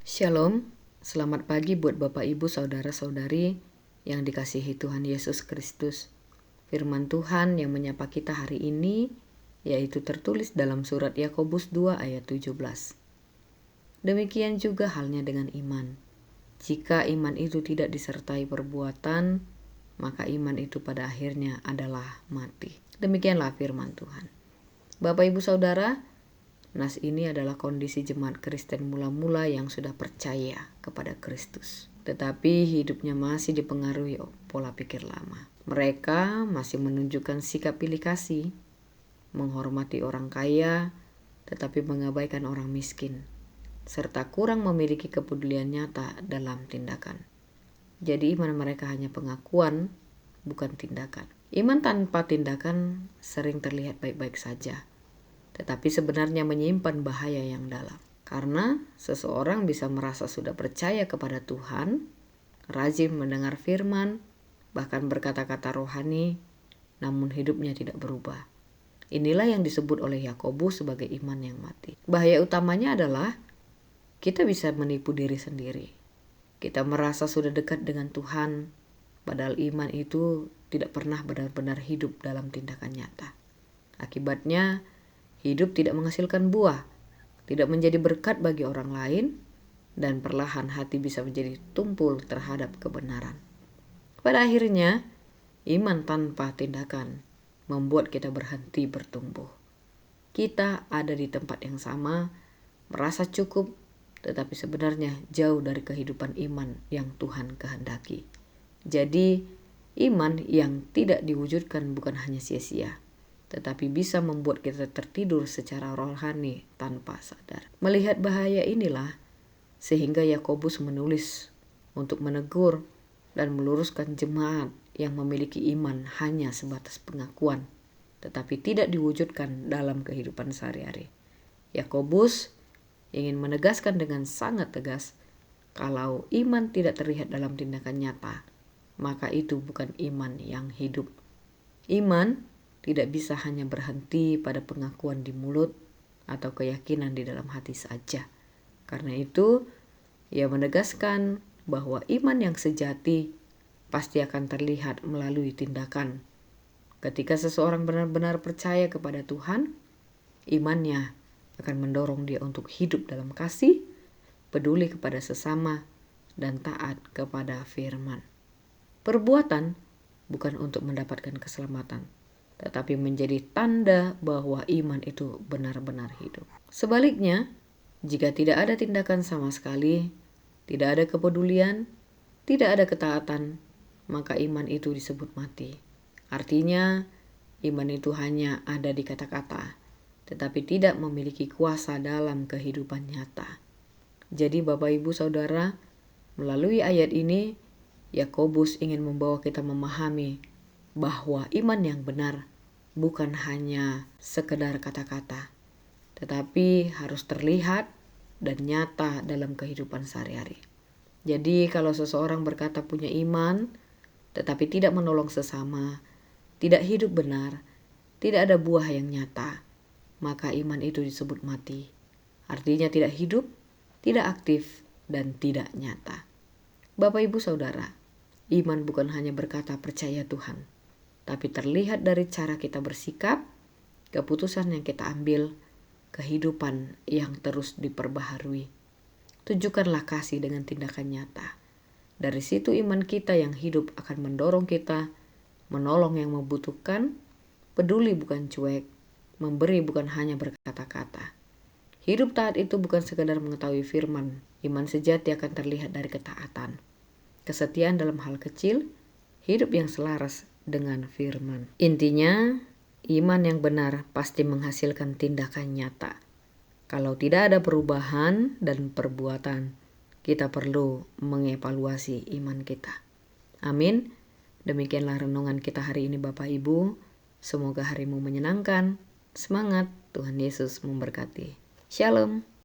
Shalom, selamat pagi buat Bapak Ibu Saudara-saudari yang dikasihi Tuhan Yesus Kristus. Firman Tuhan yang menyapa kita hari ini yaitu tertulis dalam surat Yakobus 2 ayat 17. Demikian juga halnya dengan iman. Jika iman itu tidak disertai perbuatan, maka iman itu pada akhirnya adalah mati. Demikianlah firman Tuhan. Bapak Ibu Saudara, nas ini adalah kondisi jemaat Kristen mula-mula yang sudah percaya kepada Kristus. Tetapi hidupnya masih dipengaruhi pola pikir lama. Mereka masih menunjukkan sikap pilih kasih, menghormati orang kaya, tetapi mengabaikan orang miskin, serta kurang memiliki kepedulian nyata dalam tindakan. Jadi iman mereka hanya pengakuan, bukan tindakan. Iman tanpa tindakan sering terlihat baik-baik saja, tetapi sebenarnya menyimpan bahaya yang dalam. Karena seseorang bisa merasa sudah percaya kepada Tuhan, rajin mendengar firman, bahkan berkata-kata rohani, namun hidupnya tidak berubah. Inilah yang disebut oleh Yakobus sebagai iman yang mati. Bahaya utamanya adalah kita bisa menipu diri sendiri. Kita merasa sudah dekat dengan Tuhan, padahal iman itu tidak pernah benar-benar hidup dalam tindakan nyata. Akibatnya, hidup tidak menghasilkan buah, tidak menjadi berkat bagi orang lain, dan perlahan hati bisa menjadi tumpul terhadap kebenaran. Pada akhirnya, iman tanpa tindakan membuat kita berhenti bertumbuh. Kita ada di tempat yang sama, merasa cukup, tetapi sebenarnya jauh dari kehidupan iman yang Tuhan kehendaki. Jadi, iman yang tidak diwujudkan bukan hanya sia-sia, tetapi bisa membuat kita tertidur secara rohani tanpa sadar. Melihat bahaya inilah, sehingga Yakobus menulis untuk menegur dan meluruskan jemaat yang memiliki iman hanya sebatas pengakuan, tetapi tidak diwujudkan dalam kehidupan sehari-hari. Yakobus ingin menegaskan dengan sangat tegas, kalau iman tidak terlihat dalam tindakan nyata, maka itu bukan iman yang hidup. Iman tidak bisa hanya berhenti pada pengakuan di mulut atau keyakinan di dalam hati saja. Karena itu, ia menegaskan bahwa iman yang sejati pasti akan terlihat melalui tindakan. Ketika seseorang benar-benar percaya kepada Tuhan, imannya akan mendorong dia untuk hidup dalam kasih, peduli kepada sesama, dan taat kepada firman. Perbuatan bukan untuk mendapatkan keselamatan, tetapi menjadi tanda bahwa iman itu benar-benar hidup. Sebaliknya, jika tidak ada tindakan sama sekali, tidak ada kepedulian, tidak ada ketaatan, maka iman itu disebut mati. Artinya, iman itu hanya ada di kata-kata, tetapi tidak memiliki kuasa dalam kehidupan nyata. Jadi Bapak Ibu Saudara, melalui ayat ini, Yakobus ingin membawa kita memahami bahwa iman yang benar bukan hanya sekedar kata-kata, tetapi harus terlihat dan nyata dalam kehidupan sehari-hari. Jadi kalau seseorang berkata punya iman, tetapi tidak menolong sesama, tidak hidup benar, tidak ada buah yang nyata, maka iman itu disebut mati. Artinya tidak hidup, tidak aktif, dan tidak nyata. Bapak Ibu Saudara, iman bukan hanya berkata percaya Tuhan, tapi terlihat dari cara kita bersikap, keputusan yang kita ambil, kehidupan yang terus diperbaharui. Tunjukkanlah kasih dengan tindakan nyata. Dari situ iman kita yang hidup akan mendorong kita menolong yang membutuhkan, peduli bukan cuek, memberi bukan hanya berkata-kata. Hidup taat itu bukan sekedar mengetahui firman. Iman sejati akan terlihat dari ketaatan, kesetiaan dalam hal kecil, hidup yang selaras dengan firman. Intinya, iman yang benar pasti menghasilkan tindakan nyata. Kalau tidak ada perubahan dan perbuatan, kita perlu mengevaluasi iman kita. Amin. Demikianlah renungan kita hari ini Bapak Ibu. Semoga harimu menyenangkan. Semangat, Tuhan Yesus memberkati. Shalom.